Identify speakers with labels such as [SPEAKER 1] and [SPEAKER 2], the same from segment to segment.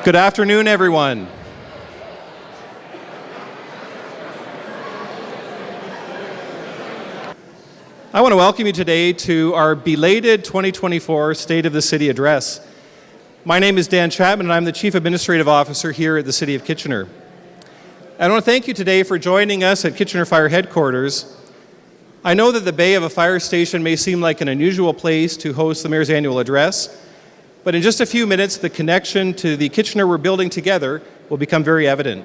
[SPEAKER 1] Good afternoon, everyone. I want to welcome you today to our belated 2024 State of the City Address. My name is Dan Chapman, and I'm the Chief Administrative Officer here at the City of Kitchener. I want to thank you today for joining us at Kitchener Fire Headquarters. I know that the bay of a fire station may seem like an unusual place to host the Mayor's annual address, but in just a few minutes, the connection to the Kitchener we're building together will become very evident.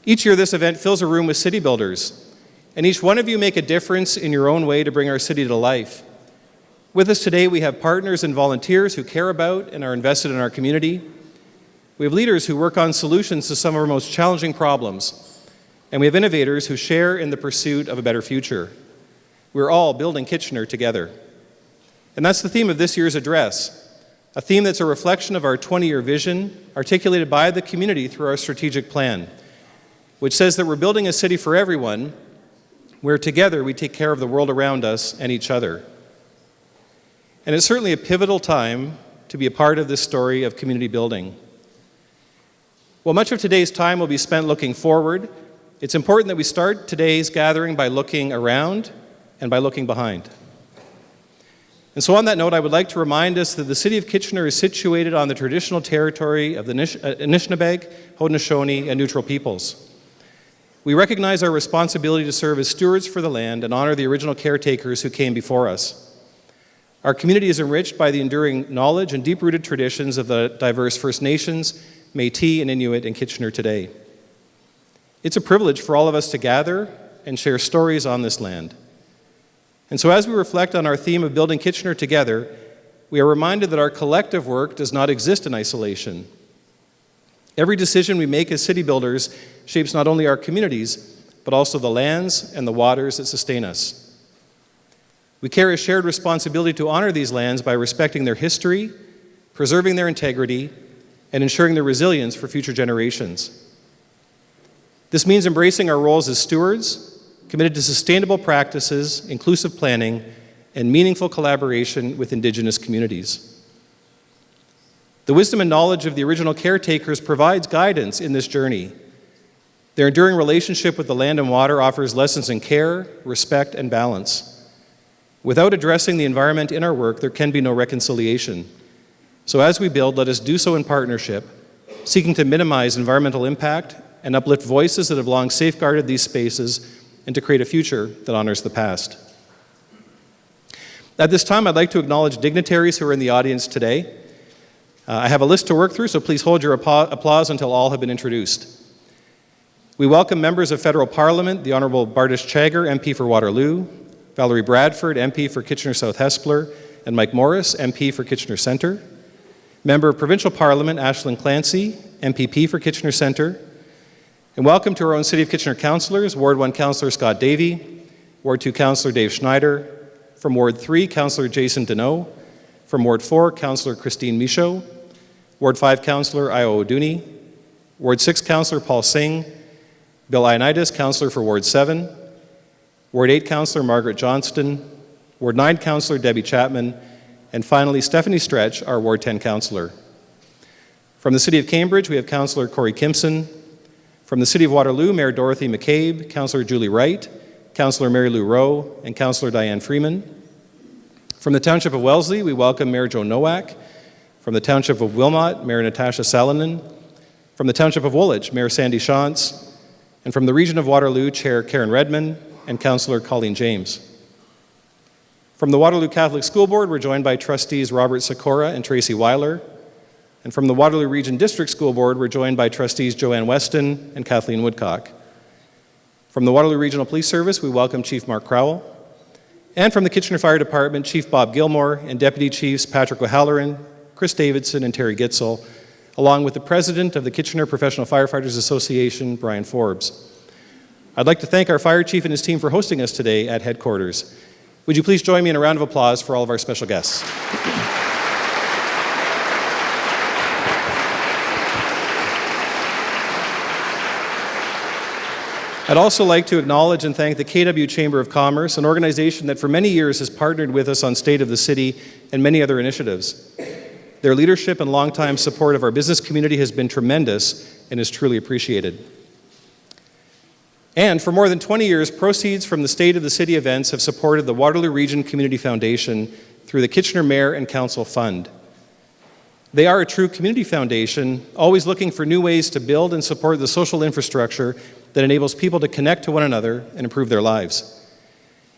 [SPEAKER 1] Each year, this event fills a room with city builders, and each one of you make a difference in your own way to bring our city to life. With us today, we have partners and volunteers who care about and are invested in our community. We have leaders who work on solutions to some of our most challenging problems, and we have innovators who share in the pursuit of a better future. We're all building Kitchener together. And that's the theme of this year's address, a theme that's a reflection of our 20-year vision articulated by the community through our strategic plan, which says that we're building a city for everyone, where together we take care of the world around us and each other. And it's certainly a pivotal time to be a part of this story of community building. While much of today's time will be spent looking forward, it's important that we start today's gathering by looking around and by looking behind. And so on that note, I would like to remind us that the City of Kitchener is situated on the traditional territory of the Anishinaabe, Haudenosaunee, and Neutral peoples. We recognize our responsibility to serve as stewards for the land and honor the original caretakers who came before us. Our community is enriched by the enduring knowledge and deep-rooted traditions of the diverse First Nations, Métis, and Inuit in Kitchener today. It's a privilege for all of us to gather and share stories on this land. And so as we reflect on our theme of building Kitchener together, we are reminded that our collective work does not exist in isolation. Every decision we make as city builders shapes not only our communities, but also the lands and the waters that sustain us. We carry a shared responsibility to honor these lands by respecting their history, preserving their integrity, and ensuring their resilience for future generations. This means embracing our roles as stewards, committed to sustainable practices, inclusive planning, and meaningful collaboration with Indigenous communities. The wisdom and knowledge of the original caretakers provides guidance in this journey. Their enduring relationship with the land and water offers lessons in care, respect, and balance. Without addressing the environment in our work, there can be no reconciliation. So as we build, let us do so in partnership, seeking to minimize environmental impact and uplift voices that have long safeguarded these spaces and to create a future that honors the past. At this time, I'd like to acknowledge dignitaries who are in the audience today. I have a list to work through, so please hold your applause until all have been introduced. We welcome members of Federal Parliament, the Honourable Bardish Chagger, MP for Waterloo, Valerie Bradford, MP for Kitchener South Hespeler, and Mike Morris, MP for Kitchener Centre. Member of Provincial Parliament, Ashlyn Clancy, MPP for Kitchener Centre. And welcome to our own City of Kitchener councillors, Ward 1 Councillor Scott Davey, Ward 2 Councillor Dave Schneider, from Ward 3 Councillor Jason Deneau, from Ward 4 Councillor Christine Michaud, Ward 5 Councillor Io O'Dooney, Ward 6 Councillor Paul Singh, Bill Ioannidis, Councillor for Ward 7, Ward 8 Councillor Margaret Johnston, Ward 9 Councillor Debbie Chapman, and finally Stephanie Stretch, our Ward 10 Councillor. From the City of Cambridge, we have Councillor Corey Kimpson. From the City of Waterloo, Mayor Dorothy McCabe, Councillor Julie Wright, Councillor Mary Lou Rowe, and Councillor Diane Freeman. From the Township of Wellesley, we welcome Mayor Joe Nowak. From the Township of Wilmot, Mayor Natasha Salonen. From the Township of Woolwich, Mayor Sandy Shantz. And from the Region of Waterloo, Chair Karen Redmond and Councillor Colleen James. From the Waterloo Catholic School Board, we're joined by Trustees Robert Sikora and Tracy Weiler. And from the Waterloo Region District School Board, we're joined by Trustees Joanne Weston and Kathleen Woodcock. From the Waterloo Regional Police Service, we welcome Chief Mark Crowell. And from the Kitchener Fire Department, Chief Bob Gilmore and Deputy Chiefs Patrick O'Halloran, Chris Davidson, and Terry Gitzel, along with the President of the Kitchener Professional Firefighters Association, Brian Forbes. I'd like to thank our Fire Chief and his team for hosting us today at headquarters. Would you please join me in a round of applause for all of our special guests? I'd also like to acknowledge and thank the KW Chamber of Commerce, an organization that for many years has partnered with us on State of the City and many other initiatives. Their leadership and longtime support of our business community has been tremendous and is truly appreciated. And for more than 20 years, proceeds from the State of the City events have supported the Waterloo Region Community Foundation through the Kitchener Mayor and Council Fund. They are a true community foundation, always looking for new ways to build and support the social infrastructure that enables people to connect to one another and improve their lives.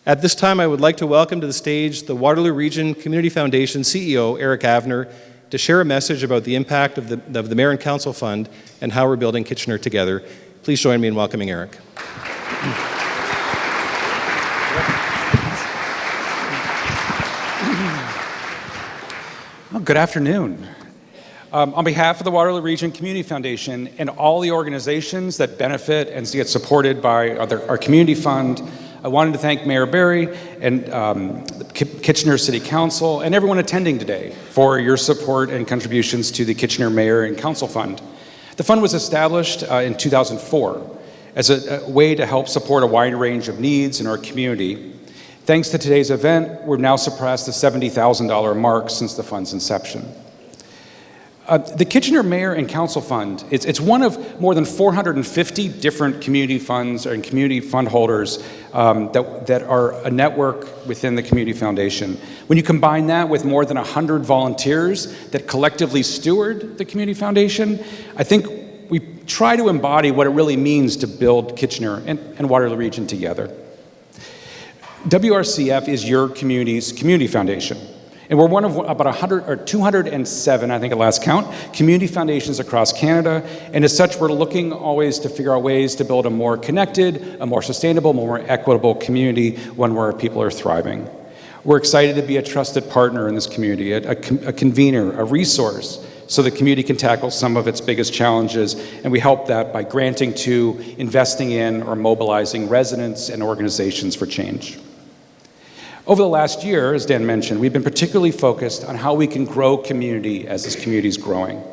[SPEAKER 1] At this time, I would like to welcome to the stage the Waterloo Region Community Foundation CEO, Eric Avner, to share a message about the impact of the Mayor and Council Fund and how we're building Kitchener together. Please join me in welcoming Eric.
[SPEAKER 2] Well, good afternoon. On behalf of the Waterloo Region Community Foundation and all the organizations that benefit and get supported by our community fund, I wanted to thank Mayor Barry and the Kitchener City Council and everyone attending today for your support and contributions to the Kitchener Mayor and Council Fund. The fund was established in 2004 as a way to help support a wide range of needs in our community. Thanks to today's event, we've now surpassed the $70,000 mark since the fund's inception. The Kitchener Mayor and Council Fund, it's one of more than 450 different community funds and community fund holders that are a network within the Community Foundation. When you combine that with more than 100 volunteers that collectively steward the Community Foundation, I think we try to embody what it really means to build Kitchener and Waterloo Region together. WRCF is your community's community foundation. And we're one of about 100 or 207, I think at last count, community foundations across Canada. And as such, we're looking always to figure out ways to build a more connected, a more sustainable, more equitable community, one where people are thriving. We're excited to be a trusted partner in this community, a convener, a resource, so the community can tackle some of its biggest challenges. And we help that by granting to, investing in, or mobilizing residents and organizations for change. Over the last year, as Dan mentioned, we've been particularly focused on how we can grow community as this community is growing.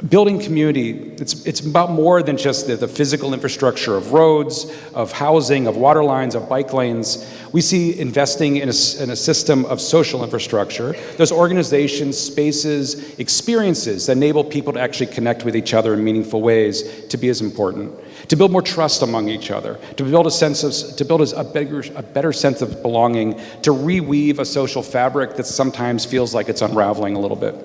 [SPEAKER 2] Building community, it's about more than just the physical infrastructure of roads, of housing, of water lines, of bike lanes. We see investing in a system of social infrastructure. There's organizations, spaces, experiences that enable people to actually connect with each other in meaningful ways to be as important. To build more trust among each other, to build a better sense of belonging, to reweave a social fabric that sometimes feels like it's unraveling a little bit.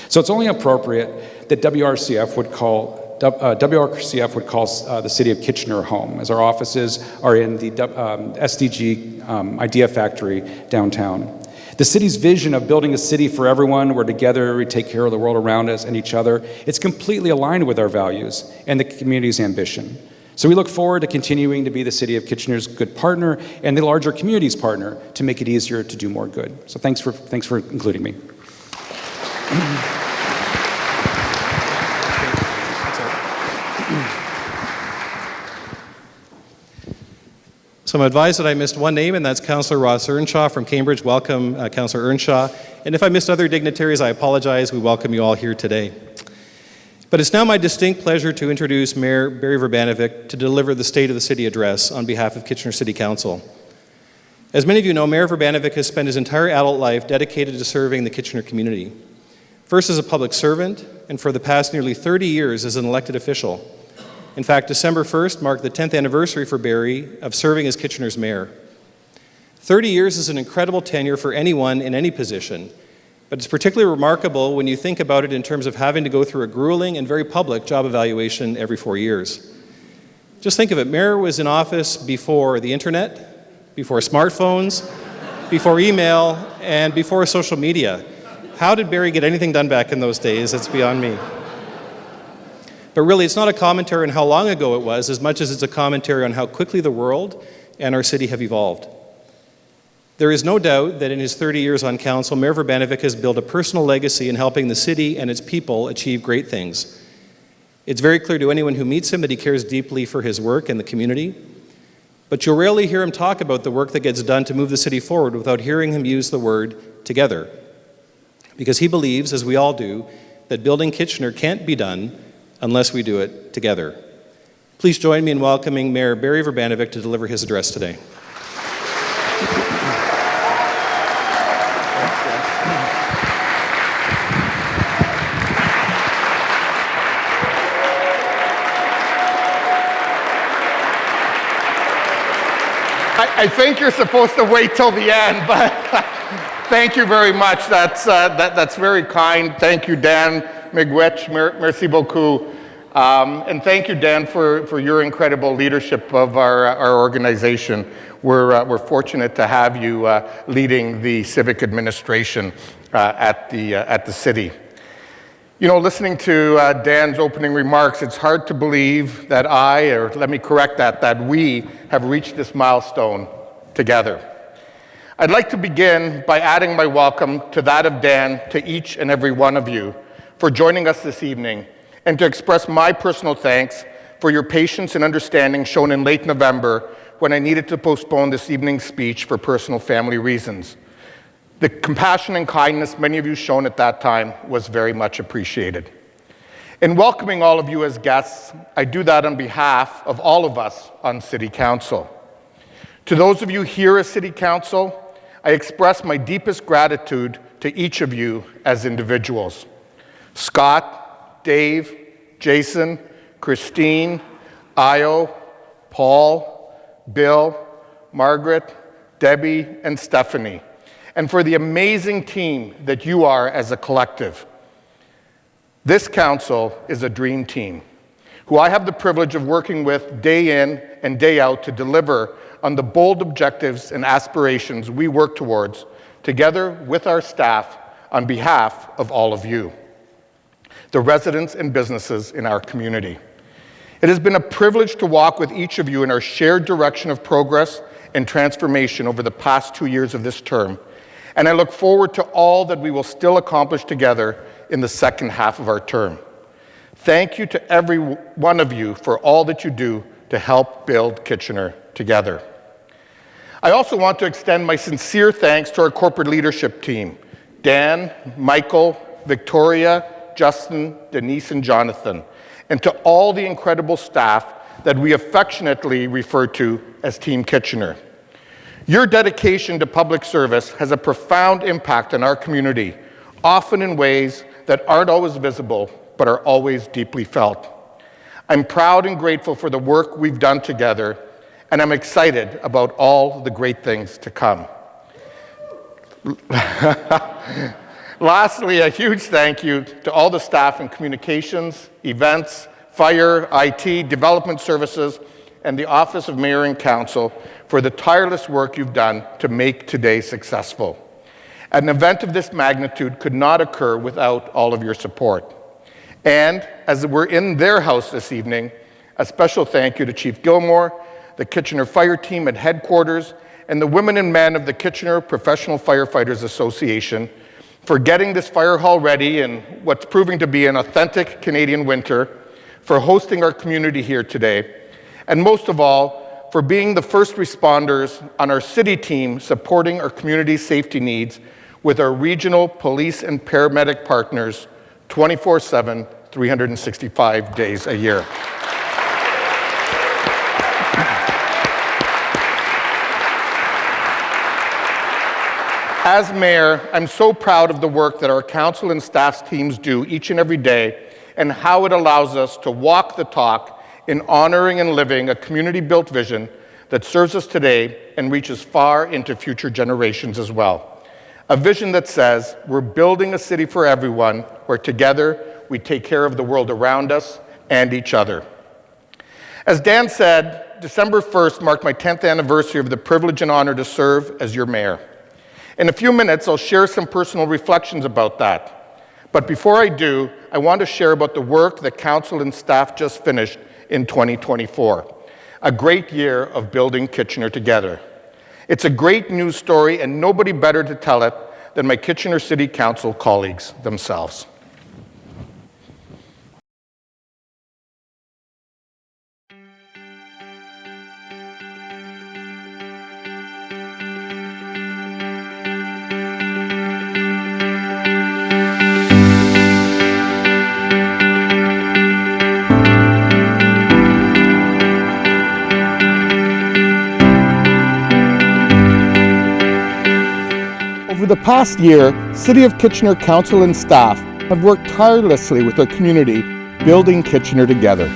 [SPEAKER 2] So it's only appropriate that WRCF would call the city of Kitchener home, as our offices are in the SDG Idea Factory downtown. The city's vision of building a city for everyone, where together we take care of the world around us and each other, it's completely aligned with our values and the community's ambition. So we look forward to continuing to be the city of Kitchener's good partner and the larger community's partner to make it easier to do more good. So thanks for including me.
[SPEAKER 1] So I'm advised that I missed one name, and that's Councillor Ross Earnshaw from Cambridge. Welcome, Councillor Earnshaw. And if I missed other dignitaries, I apologize. We welcome you all here today. But it's now my distinct pleasure to introduce Mayor Barry Vrbanovic to deliver the State of the City address on behalf of Kitchener City Council. As many of you know, Mayor Vrbanovic has spent his entire adult life dedicated to serving the Kitchener community. First as a public servant, and for the past nearly 30 years as an elected official. In fact, December 1st marked the 10th anniversary for Barry of serving as Kitchener's mayor. 30 years is an incredible tenure for anyone in any position, but it's particularly remarkable when you think about it in terms of having to go through a grueling and very public job evaluation every 4 years. Just think of it, Mayor was in office before the internet, before smartphones, before email, and before social media. How did Barry get anything done back in those days? It's beyond me. But really, it's not a commentary on how long ago it was, as much as it's a commentary on how quickly the world and our city have evolved. There is no doubt that in his 30 years on council, Mayor Vrbanovic has built a personal legacy in helping the city and its people achieve great things. It's very clear to anyone who meets him that he cares deeply for his work and the community. But you'll rarely hear him talk about the work that gets done to move the city forward without hearing him use the word together. Because he believes, as we all do, that building Kitchener can't be done unless we do it together. Please join me in welcoming Mayor Barry Vrbanovic to deliver his address today.
[SPEAKER 3] I think you're supposed to wait till the end, but thank you very much. That's very kind. Thank you, Dan Miigwech. Merci beaucoup. And thank you, Dan, for your incredible leadership of our organization. We're fortunate to have you leading the civic administration at the city. You know, listening to Dan's opening remarks, it's hard to believe that let me correct that we have reached this milestone together. I'd like to begin by adding my welcome to that of Dan to each and every one of you for joining us this evening, and to express my personal thanks for your patience and understanding shown in late November when I needed to postpone this evening's speech for personal family reasons. The compassion and kindness many of you shown at that time was very much appreciated. In welcoming all of you as guests, I do that on behalf of all of us on City Council. To those of you here as City Council, I express my deepest gratitude to each of you as individuals. Scott, Dave, Jason, Christine, Io, Paul, Bill, Margaret, Debbie, and Stephanie, and for the amazing team that you are as a collective. This council is a dream team, who I have the privilege of working with day in and day out to deliver on the bold objectives and aspirations we work towards, together with our staff on behalf of all of you, the residents and businesses in our community. It has been a privilege to walk with each of you in our shared direction of progress and transformation over the past 2 years of this term, and I look forward to all that we will still accomplish together in the second half of our term. Thank you to every one of you for all that you do to help build Kitchener together. I also want to extend my sincere thanks to our corporate leadership team, Dan, Michael, Victoria, Justin, Denise, and Jonathan, and to all the incredible staff that we affectionately refer to as Team Kitchener. Your dedication to public service has a profound impact on our community, often in ways that aren't always visible, but are always deeply felt. I'm proud and grateful for the work we've done together, and I'm excited about all the great things to come. Lastly, a huge thank you to all the staff in communications, events, fire, IT, development services, and the Office of Mayor and Council for the tireless work you've done to make today successful. An event of this magnitude could not occur without all of your support. And as we're in their house this evening, a special thank you to Chief Gilmore, the Kitchener Fire Team at headquarters, and the women and men of the Kitchener Professional Firefighters Association for getting this fire hall ready in what's proving to be an authentic Canadian winter, for hosting our community here today, and most of all, for being the first responders on our city team supporting our community's safety needs with our regional police and paramedic partners 24/7, 365 days a year. As mayor, I'm so proud of the work that our council and staff teams do each and every day, and how it allows us to walk the talk in honoring and living a community-built vision that serves us today and reaches far into future generations as well. A vision that says we're building a city for everyone, where together we take care of the world around us and each other. As Dan said, December 1st marked my 10th anniversary of the privilege and honor to serve as your mayor. In a few minutes, I'll share some personal reflections about that. But before I do, I want to share about the work that council and staff just finished in 2024, a great year of building Kitchener together. It's a great news story, and nobody better to tell it than my Kitchener City Council colleagues themselves. Over the past year, City of Kitchener Council and staff have worked tirelessly with our community, building Kitchener together.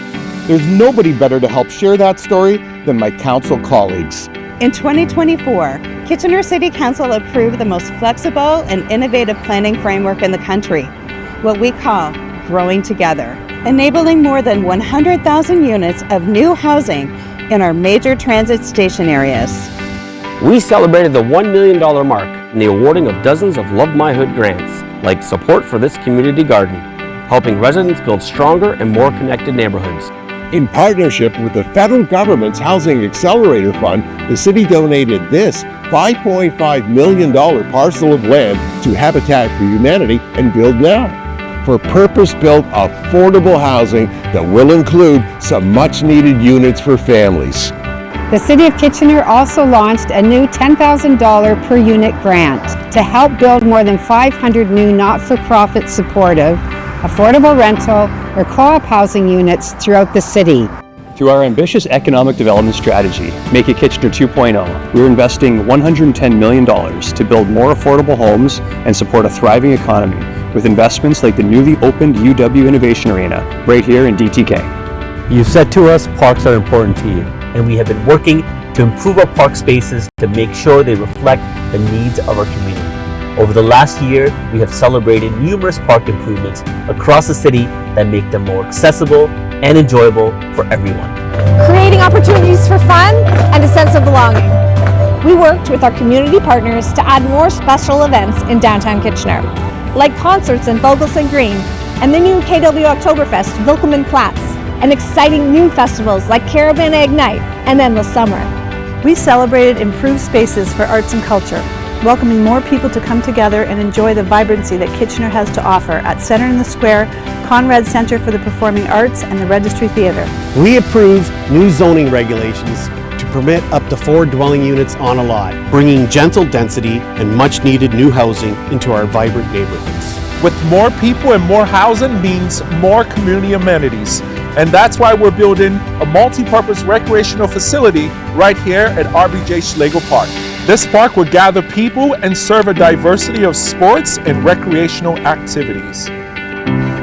[SPEAKER 3] There's nobody better to help share that story than my council colleagues.
[SPEAKER 4] In 2024, Kitchener City Council approved the most flexible and innovative planning framework in the country, what we call Growing Together, enabling more than 100,000 units of new housing in our major transit station areas.
[SPEAKER 5] We celebrated the $1 million mark in the awarding of dozens of Love My Hood grants, like support for this community garden, helping residents build stronger and more connected neighborhoods.
[SPEAKER 6] In partnership with the federal government's Housing Accelerator Fund, the city donated this $5.5 million parcel of land to Habitat for Humanity and Build Now for purpose-built affordable housing that will include some much-needed units for families.
[SPEAKER 7] The City of Kitchener also launched a new $10,000 per unit grant to help build more than 500 new not-for-profit supportive, affordable rental, or co-op housing units throughout the city.
[SPEAKER 8] Through our ambitious economic development strategy, Make It Kitchener 2.0, we're investing $110 million to build more affordable homes and support a thriving economy with investments like the newly opened UW Innovation Arena right here in DTK.
[SPEAKER 5] You said to us parks are important to you, and we have been working to improve our park spaces to make sure they reflect the needs of our community. Over the last year, we have celebrated numerous park improvements across the city that make them more accessible and enjoyable for everyone.
[SPEAKER 9] Creating opportunities for fun and a sense of belonging. We worked with our community partners to add more special events in downtown Kitchener, like concerts in Vogelson Green and the new KW Oktoberfest Wilkelman Platz, and exciting new festivals like Caravan Ignite and Endless Summer.
[SPEAKER 4] We celebrated improved spaces for arts and culture, welcoming more people to come together and enjoy the vibrancy that Kitchener has to offer at Centre in the Square, Conrad Centre for the Performing Arts, and the Registry Theatre.
[SPEAKER 10] We approved new zoning regulations to permit up to 4 dwelling units on a lot, bringing gentle density and much-needed new housing into our vibrant neighborhoods.
[SPEAKER 11] With more people and more housing means more community amenities. And that's why we're building a multi-purpose recreational facility right here at RBJ Schlegel Park. This park will gather people and serve a diversity of sports and recreational activities.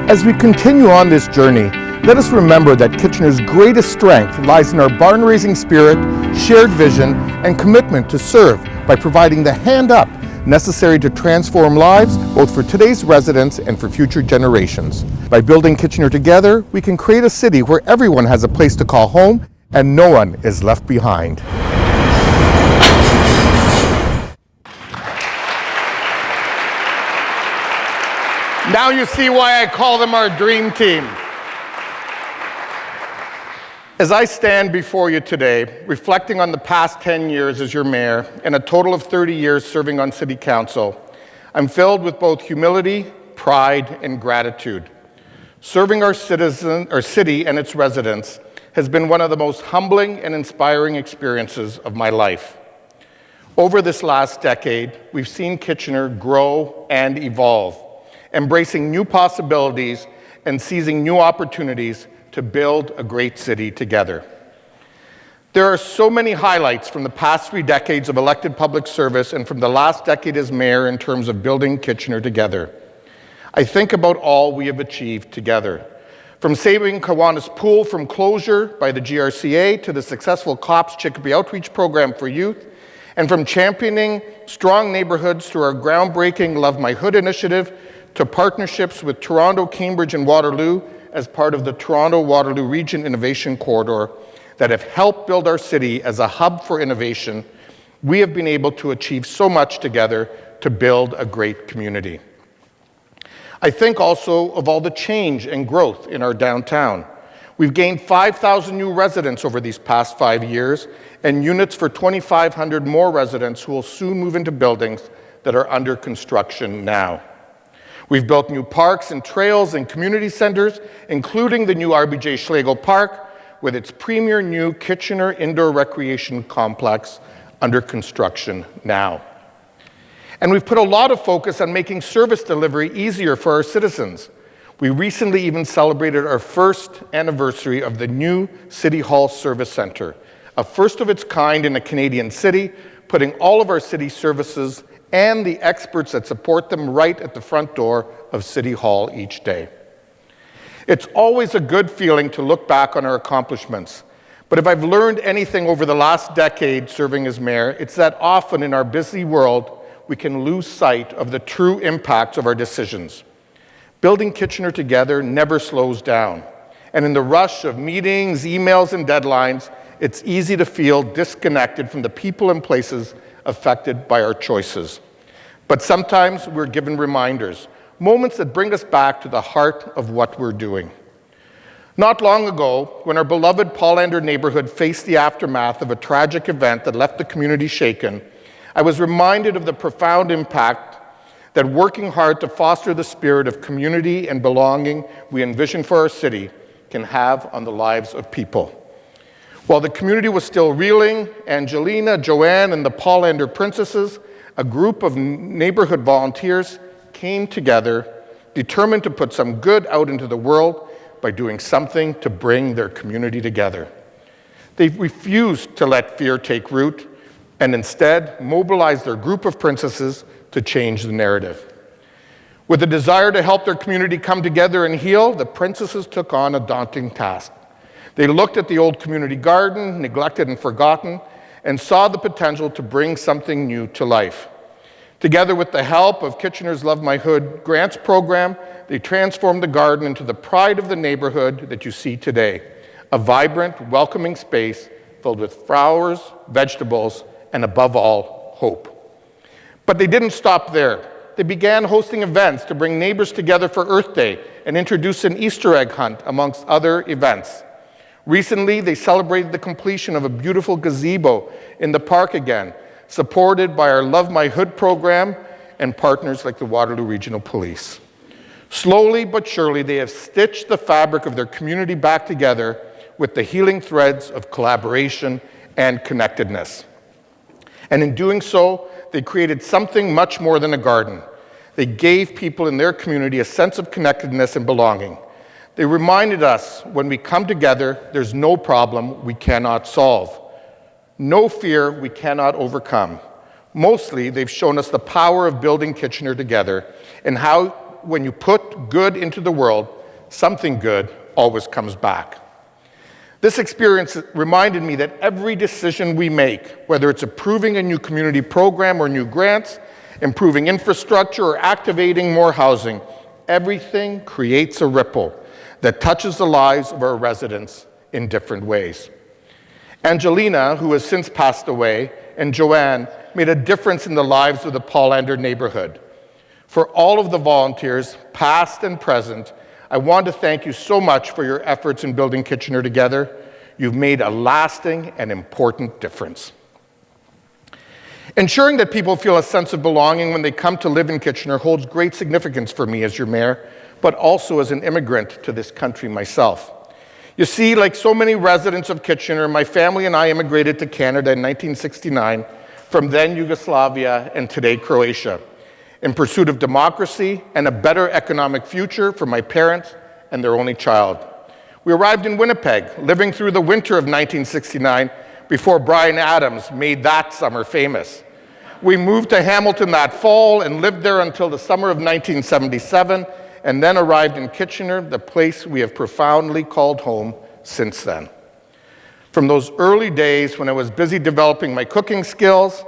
[SPEAKER 3] As we continue on this journey, let us remember that Kitchener's greatest strength lies in our barn-raising spirit, shared vision, and commitment to serve by providing the hand up necessary to transform lives both for today's residents and for future generations. By building Kitchener together, we can create a city where everyone has a place to call home and no one is left behind. Now you see why I call them our dream team. As I stand before you today, reflecting on the past 10 years as your mayor and a total of 30 years serving on City Council, I'm filled with both humility, pride, and gratitude. Serving our city and its residents has been one of the most humbling and inspiring experiences of my life. Over this last decade, we've seen Kitchener grow and evolve, embracing new possibilities and seizing new opportunities to build a great city together. There are so many highlights from the past 3 decades of elected public service and from the last decade as mayor in terms of building Kitchener together. I think about all we have achieved together, from saving Kiwanis Pool from closure by the GRCA to the successful COPS Chicopee Outreach Program for youth, and from championing strong neighborhoods through our groundbreaking Love My Hood initiative to partnerships with Toronto, Cambridge, and Waterloo as part of the Toronto-Waterloo Region Innovation Corridor that have helped build our city as a hub for innovation. We have been able to achieve so much together to build a great community. I think also of all the change and growth in our downtown. We've gained 5,000 new residents over these past 5 years and units for 2,500 more residents who will soon move into buildings that are under construction now. We've built new parks and trails and community centers, including the new RBJ Schlegel Park with its premier new Kitchener Indoor Recreation Complex under construction now. And we've put a lot of focus on making service delivery easier for our citizens. We recently even celebrated our first anniversary of the new City Hall Service Center, a first of its kind in a Canadian city, putting all of our city services and the experts that support them right at the front door of City Hall each day. It's always a good feeling to look back on our accomplishments, But if I've learned anything over the last decade serving as mayor, it's that often in our busy world, we can lose sight of the true impacts of our decisions. Building Kitchener together never slows down. And in the rush of meetings, emails, and deadlines, it's easy to feel disconnected from the people and places affected by our choices. But sometimes we're given reminders, moments that bring us back to the heart of what we're doing. Not long ago, when our beloved Paulander neighborhood faced the aftermath of a tragic event that left the community shaken, I was reminded of the profound impact that working hard to foster the spirit of community and belonging we envision for our city can have on the lives of people. While the community was still reeling, Angelina, Joanne, and the Paulander princesses, a group of neighborhood volunteers came together, determined to put some good out into the world by doing something to bring their community together. They refused to let fear take root and instead mobilized their group of princesses to change the narrative. With a desire to help their community come together and heal, the princesses took on a daunting task. They looked at the old community garden, neglected and forgotten, and saw the potential to bring something new to life. Together with the help of Kitchener's Love My Hood grants program, they transformed the garden into the pride of the neighborhood that you see today, a vibrant, welcoming space filled with flowers, vegetables, and above all, hope. But they didn't stop there. They began hosting events to bring neighbors together for Earth Day and introduce an Easter egg hunt, amongst other events. Recently, they celebrated the completion of a beautiful gazebo in the park again, supported by our Love My Hood program and partners like the Waterloo Regional Police. Slowly but surely, they have stitched the fabric of their community back together with the healing threads of collaboration and connectedness. And in doing so, they created something much more than a garden. They gave people in their community a sense of connectedness and belonging. They reminded us when we come together, there's no problem we cannot solve, no fear we cannot overcome. Mostly, they've shown us the power of building Kitchener together and how when you put good into the world, something good always comes back. This experience reminded me that every decision we make, whether it's approving a new community program or new grants, improving infrastructure or activating more housing, everything creates a ripple that touches the lives of our residents in different ways. Angelina, who has since passed away, and Joanne made a difference in the lives of the Paulander neighborhood. For all of the volunteers, past and present, I want to thank you so much for your efforts in building Kitchener together. You've made a lasting and important difference. Ensuring that people feel a sense of belonging when they come to live in Kitchener holds great significance for me as your mayor, but also as an immigrant to this country myself. You see, like so many residents of Kitchener, my family and I immigrated to Canada in 1969 from then Yugoslavia and today Croatia, in pursuit of democracy and a better economic future for my parents and their only child. We arrived in Winnipeg, living through the winter of 1969 before Bryan Adams made that summer famous. We moved to Hamilton that fall and lived there until the summer of 1977, and then arrived in Kitchener, the place we have profoundly called home since then. From those early days when I was busy developing my cooking skills,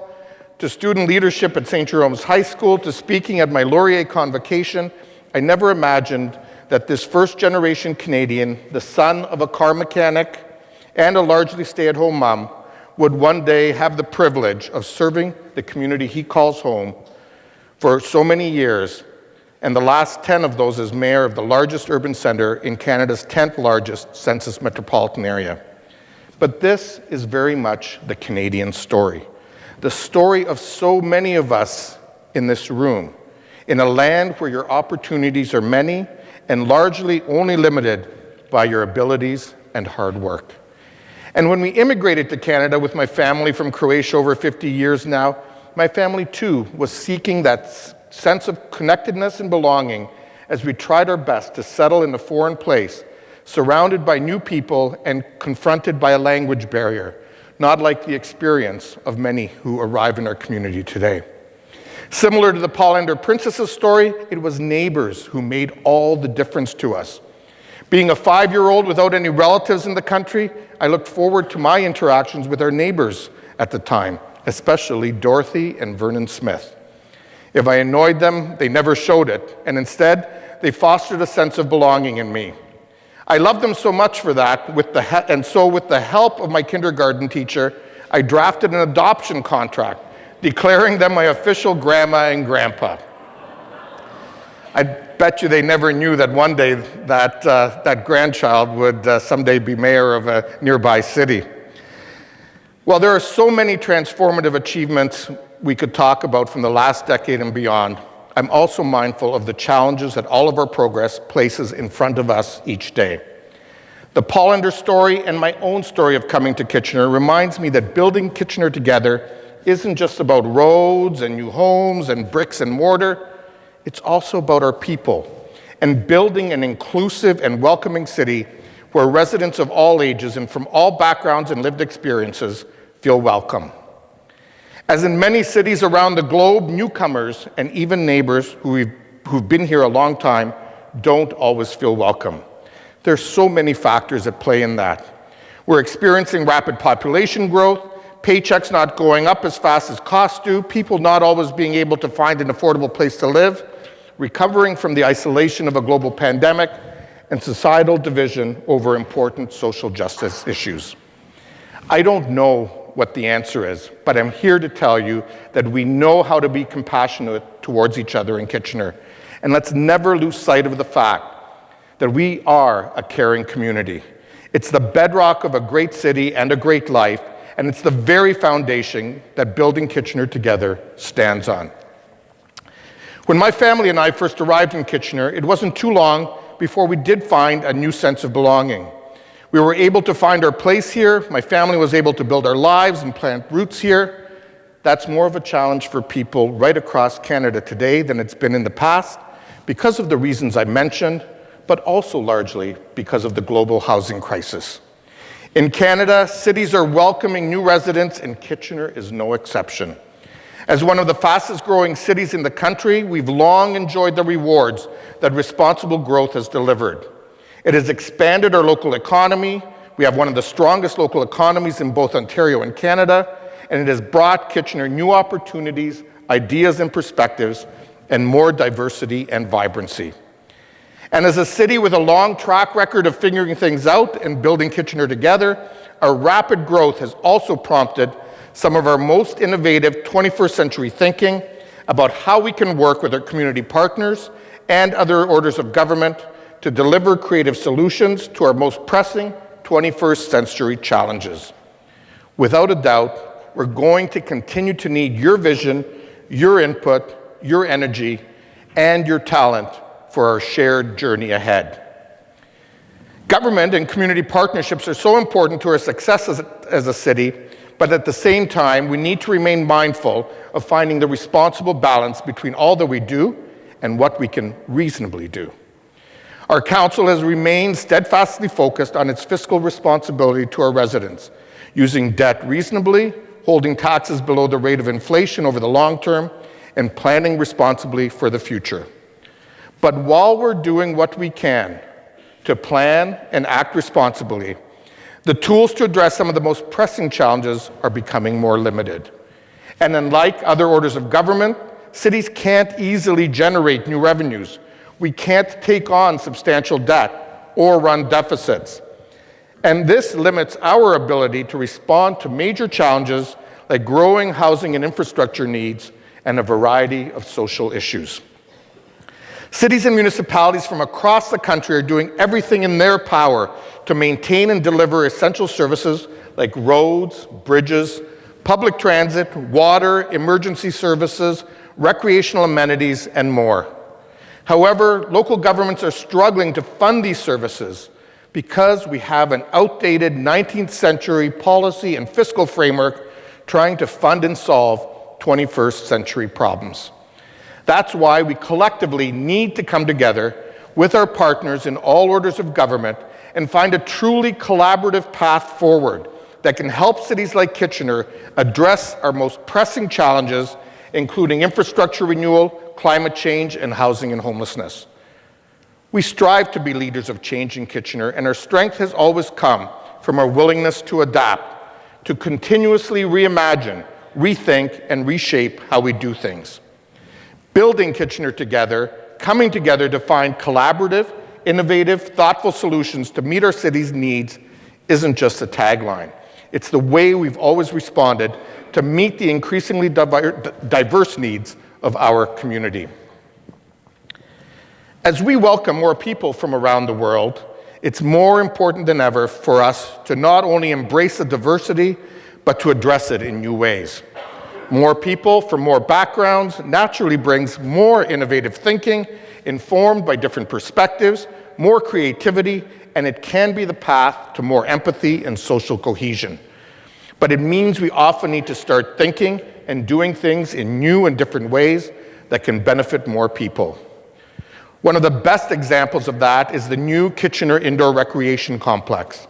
[SPEAKER 3] to student leadership at St. Jerome's High School, to speaking at my Laurier convocation, I never imagined that this first-generation Canadian, the son of a car mechanic and a largely stay-at-home mom, would one day have the privilege of serving the community he calls home for so many years, and the last 10 of those as mayor of the largest urban center in Canada's 10th largest census metropolitan area. But this is very much the Canadian story. The story of so many of us in this room, in a land where your opportunities are many and largely only limited by your abilities and hard work. And when we immigrated to Canada with my family from Croatia over 50 years now, my family too was seeking that sense of connectedness and belonging as we tried our best to settle in a foreign place, surrounded by new people and confronted by a language barrier, not like the experience of many who arrive in our community today. Similar to the Paulander princesses story, it was neighbors who made all the difference to us. Being a 5-year-old without any relatives in the country, I looked forward to my interactions with our neighbors at the time, especially Dorothy and Vernon Smith. If I annoyed them, they never showed it, and instead, they fostered a sense of belonging in me. I loved them so much for that, and so with the help of my kindergarten teacher, I drafted an adoption contract, declaring them my official grandma and grandpa. I bet you they never knew that one day that grandchild would someday be mayor of a nearby city. Well, there are so many transformative achievements we could talk about from the last decade and beyond. I'm also mindful of the challenges that all of our progress places in front of us each day. The Pollender story and my own story of coming to Kitchener reminds me that building Kitchener together isn't just about roads and new homes and bricks and mortar. It's also about our people and building an inclusive and welcoming city where residents of all ages and from all backgrounds and lived experiences feel welcome. As in many cities around the globe, newcomers and even neighbors who've been here a long time don't always feel welcome. There's so many factors at play in that. We're experiencing rapid population growth, paychecks not going up as fast as costs do, people not always being able to find an affordable place to live, recovering from the isolation of a global pandemic, and societal division over important social justice issues. I don't know what the answer is, but I'm here to tell you that we know how to be compassionate towards each other in Kitchener. And let's never lose sight of the fact that we are a caring community. It's the bedrock of a great city and a great life, and it's the very foundation that building Kitchener together stands on. When my family and I first arrived in Kitchener, it wasn't too long before we did find a new sense of belonging. We were able to find our place here. My family was able to build our lives and plant roots here. That's more of a challenge for people right across Canada today than it's been in the past because of the reasons I mentioned, but also largely because of the global housing crisis. In Canada, cities are welcoming new residents, and Kitchener is no exception. As one of the fastest growing cities in the country, we've long enjoyed the rewards that responsible growth has delivered. It has expanded our local economy. We have one of the strongest local economies in both Ontario and Canada, and it has brought Kitchener new opportunities, ideas and perspectives, and more diversity and vibrancy. And as a city with a long track record of figuring things out and building Kitchener together, our rapid growth has also prompted some of our most innovative 21st century thinking about how we can work with our community partners and other orders of government to deliver creative solutions to our most pressing 21st century challenges. Without a doubt, we're going to continue to need your vision, your input, your energy, and your talent for our shared journey ahead. Government and community partnerships are so important to our success as a city, but at the same time, we need to remain mindful of finding the responsible balance between all that we do and what we can reasonably do. Our council has remained steadfastly focused on its fiscal responsibility to our residents, using debt reasonably, holding taxes below the rate of inflation over the long term, and planning responsibly for the future. But while we're doing what we can to plan and act responsibly, the tools to address some of the most pressing challenges are becoming more limited. And unlike other orders of government, cities can't easily generate new revenues. We can't take on substantial debt or run deficits. And this limits our ability to respond to major challenges like growing housing and infrastructure needs and a variety of social issues. Cities and municipalities from across the country are doing everything in their power to maintain and deliver essential services like roads, bridges, public transit, water, emergency services, recreational amenities, and more. However, local governments are struggling to fund these services because we have an outdated 19th century policy and fiscal framework trying to fund and solve 21st century problems. That's why we collectively need to come together with our partners in all orders of government and find a truly collaborative path forward that can help cities like Kitchener address our most pressing challenges, including infrastructure renewal, climate change, and housing and homelessness. We strive to be leaders of change in Kitchener, and our strength has always come from our willingness to adapt, to continuously reimagine, rethink, and reshape how we do things. Building Kitchener together, coming together to find collaborative, innovative, thoughtful solutions to meet our city's needs isn't just a tagline. It's the way we've always responded to meet the increasingly diverse needs of our community. As we welcome more people from around the world, it's more important than ever for us to not only embrace the diversity, but to address it in new ways. More people from more backgrounds naturally brings more innovative thinking, informed by different perspectives, more creativity, and it can be the path to more empathy and social cohesion. But it means we often need to start thinking and doing things in new and different ways that can benefit more people. One of the best examples of that is the new Kitchener Indoor Recreation Complex.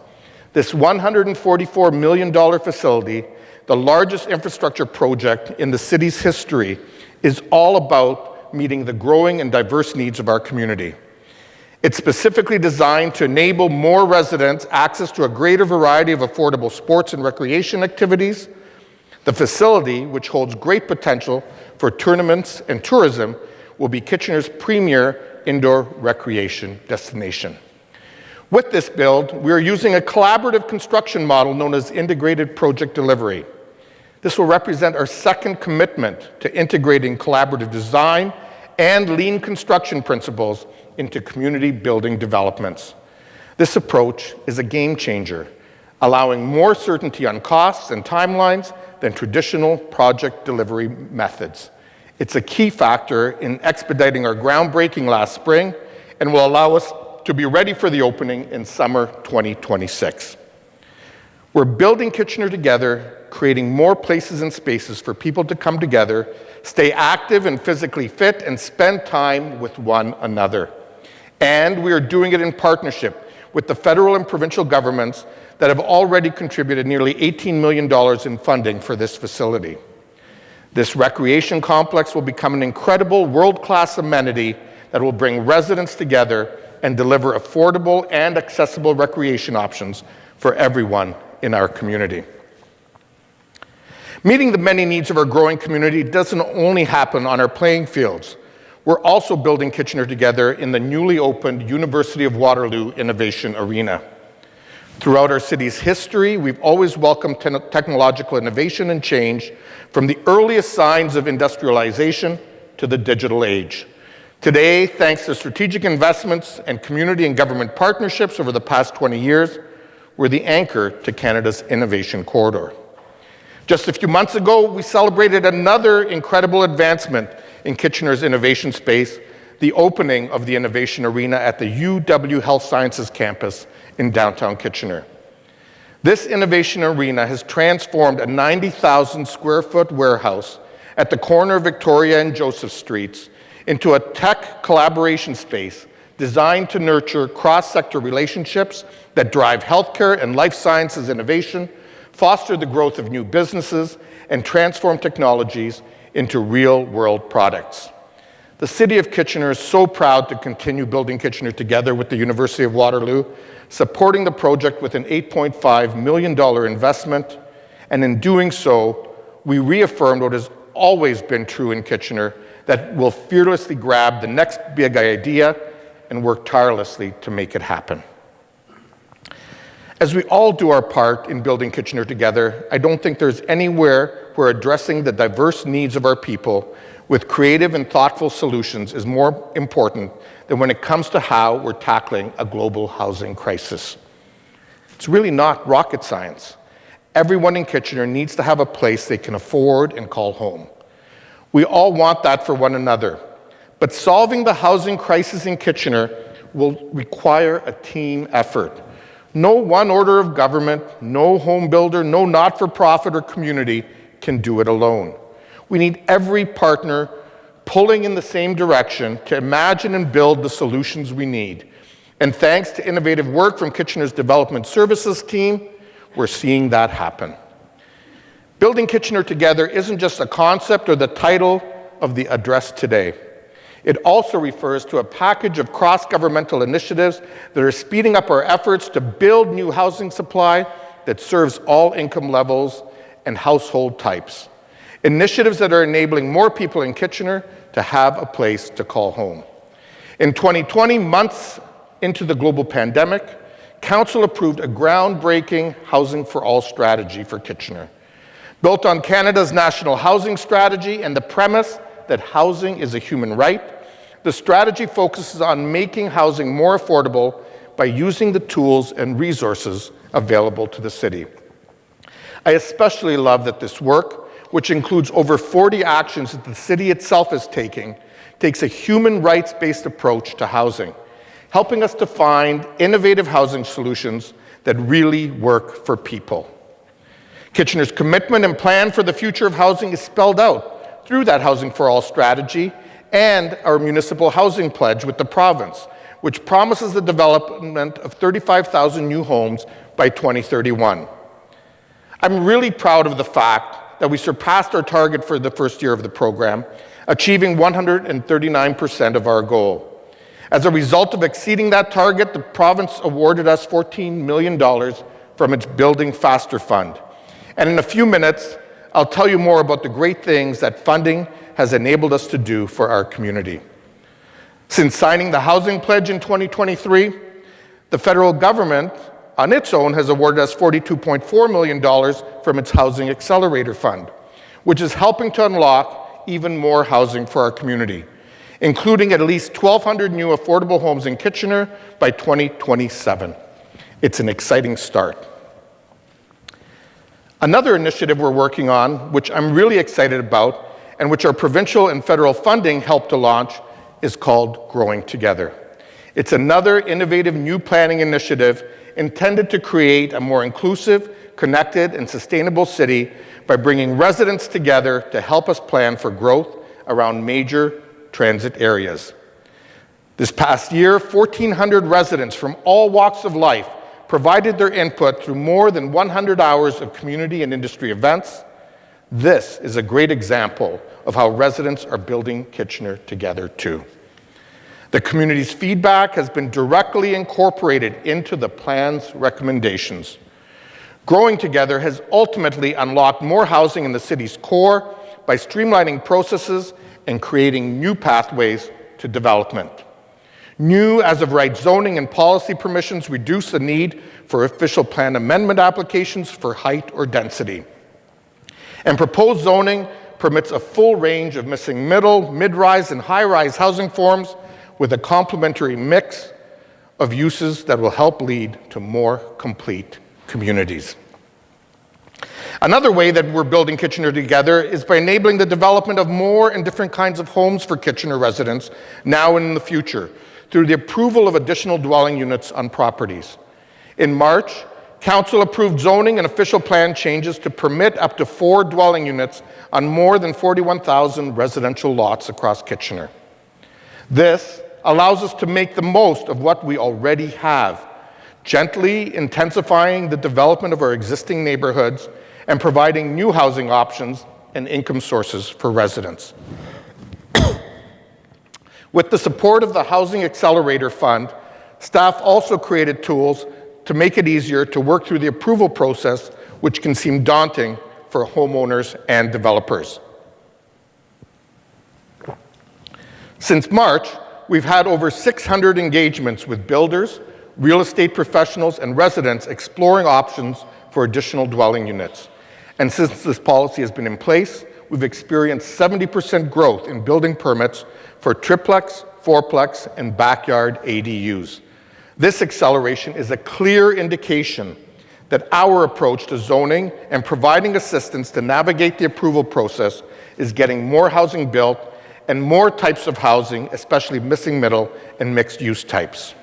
[SPEAKER 3] This $144 million facility, the largest infrastructure project in the city's history, is all about meeting the growing and diverse needs of our community. It's specifically designed to enable more residents access to a greater variety of affordable sports and recreation activities. The facility, which holds great potential for tournaments and tourism, will be Kitchener's premier indoor recreation destination. With this build, we are using a collaborative construction model known as integrated project delivery. This will represent our second commitment to integrating collaborative design and lean construction principles into community building developments. This approach is a game changer, allowing more certainty on costs and timelines than traditional project delivery methods. It's a key factor in expediting our groundbreaking last spring and will allow us to be ready for the opening in summer 2026. We're building Kitchener together, creating more places and spaces for people to come together, stay active and physically fit, and spend time with one another. And we are doing it in partnership with the federal and provincial governments that have already contributed nearly $18 million in funding for this facility. This recreation complex will become an incredible world-class amenity that will bring residents together and deliver affordable and accessible recreation options for everyone in our community. Meeting the many needs of our growing community doesn't only happen on our playing fields. We're also building Kitchener together in the newly opened University of Waterloo Innovation Arena. Throughout our city's history, we've always welcomed technological innovation and change, from the earliest signs of industrialization to the digital age. Today, thanks to strategic investments and community and government partnerships over the past 20 years, we're the anchor to Canada's innovation corridor. Just a few months ago, we celebrated another incredible advancement in Kitchener's innovation space, the opening of the Innovation Arena at the UW Health Sciences campus in downtown Kitchener. This innovation arena has transformed a 90,000 square foot warehouse at the corner of Victoria and Joseph Streets into a tech collaboration space designed to nurture cross-sector relationships that drive healthcare and life sciences innovation, foster the growth of new businesses, and transform technologies into real-world products. The City of Kitchener is so proud to continue building Kitchener together with the University of Waterloo, supporting the project with an $8.5 million investment, and in doing so, we reaffirmed what has always been true in Kitchener, that we'll fearlessly grab the next big idea and work tirelessly to make it happen. As we all do our part in building Kitchener together, I don't think there's anywhere where addressing the diverse needs of our people with creative and thoughtful solutions is more important than when it comes to how we're tackling a global housing crisis. It's really not rocket science. Everyone in Kitchener needs to have a place they can afford and call home. We all want that for one another, but solving the housing crisis in Kitchener will require a team effort. No one order of government, no home builder, no not-for-profit or community can do it alone. We need every partner pulling in the same direction to imagine and build the solutions we need. And thanks to innovative work from Kitchener's Development Services team, we're seeing that happen. Building Kitchener together isn't just a concept or the title of the address today. It also refers to a package of cross-governmental initiatives that are speeding up our efforts to build new housing supply that serves all income levels and household types. Initiatives that are enabling more people in Kitchener to have a place to call home. In 2020, months into the global pandemic, Council approved a groundbreaking Housing for All strategy for Kitchener. Built on Canada's National Housing Strategy and the premise that housing is a human right, the strategy focuses on making housing more affordable by using the tools and resources available to the city. I especially love that this work, which includes over 40 actions that the city itself is taking, takes a human rights-based approach to housing, helping us to find innovative housing solutions that really work for people. Kitchener's commitment and plan for the future of housing is spelled out through that Housing for All strategy and our municipal housing pledge with the province, which promises the development of 35,000 new homes by 2031. I'm really proud of the fact that we surpassed our target for the first year of the program, achieving 139% of our goal. As a result of exceeding that target, the province awarded us $14 million from its Building Faster Fund. And in a few minutes, I'll tell you more about the great things that funding has enabled us to do for our community. Since signing the Housing Pledge in 2023, the federal government, on its own, has awarded us $42.4 million from its Housing Accelerator Fund, which is helping to unlock even more housing for our community, including at least 1,200 new affordable homes in Kitchener by 2027. It's an exciting start. Another initiative we're working on, which I'm really excited about, and which our provincial and federal funding helped to launch, is called Growing Together. It's another innovative new planning initiative intended to create a more inclusive, connected, and sustainable city by bringing residents together to help us plan for growth around major transit areas. This past year, 1,400 residents from all walks of life provided their input through more than 100 hours of community and industry events. This is a great example of how residents are building Kitchener together too. The community's feedback has been directly incorporated into the plan's recommendations. Growing Together has ultimately unlocked more housing in the city's core by streamlining processes and creating new pathways to development. New as-of-right zoning and policy permissions reduce the need for official plan amendment applications for height or density. And proposed zoning permits a full range of missing middle, mid-rise, and high-rise housing forms with a complementary mix of uses that will help lead to more complete communities. Another way that we're building Kitchener together is by enabling the development of more and different kinds of homes for Kitchener residents now and in the future through the approval of additional dwelling units on properties. In March, Council approved zoning and official plan changes to permit up to 4 dwelling units on more than 41,000 residential lots across Kitchener. This allows us to make the most of what we already have, gently intensifying the development of our existing neighborhoods and providing new housing options and income sources for residents. With the support of the Housing Accelerator Fund, staff also created tools to make it easier to work through the approval process, which can seem daunting for homeowners and developers. Since March, we've had over 600 engagements with builders, real estate professionals, and residents exploring options for additional dwelling units. And since this policy has been in place, we've experienced 70% growth in building permits for triplex, fourplex, and backyard ADUs. This acceleration is a clear indication that our approach to zoning and providing assistance to navigate the approval process is getting more housing built and more types of housing, especially missing middle and mixed use types.